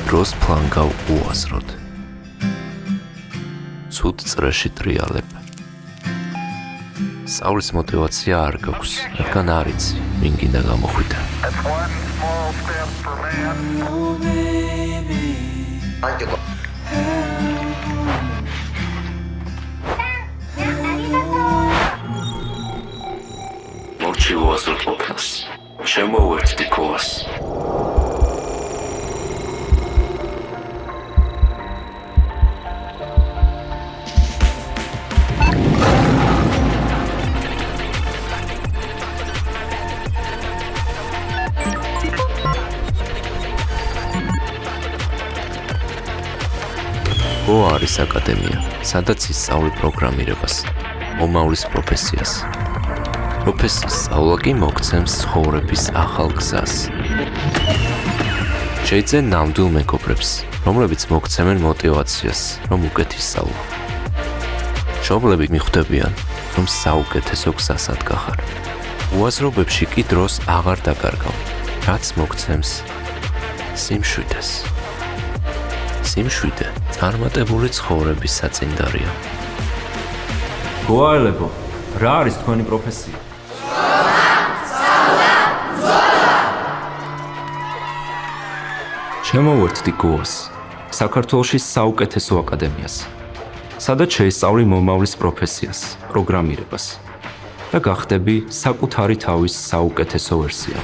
დროს ფლანგავ უაზროდ. ცუდ წრეში ტრიალებ. სწავლის мотивация არ გაქვს, რადგან არ იცი, ვინ გინდა გამოხვიდე. მორჩი უაზროდ ყოფნას. შემოვერთდი კოვას. გო არის აკადემია, სადაც ისწავლი პროგრამირებას, მომავლის პროფესიას. პროფესიის სწავლა კი მოგცემს ცხოვრების ახალ გზას. შეიძენ ნამდვილ მეგობრებს, რომლებიც მოგცემენ мотивაციას, რომ უკეთ ისწავლო. მშობლები მიხვდებიან, რომ საუკეთესო გზასად გახარ. უაზრობებში კი დროს აღარ დაკარგავ, რაც მოგცემს სიმშვიდეს. სიმშვიდე წარმატებული ცხოვრების საწინდარია. გოაელებო, რა არის თქვენი პროფესია? შემოვერთდი გოას, საქართველოს საუკეთესო აკადემიას, სადაც შეისწავლი მომავლის პროფესიას, პროგრამირებას და გახდები საკუთარი თავის საუკეთესო ვერსია.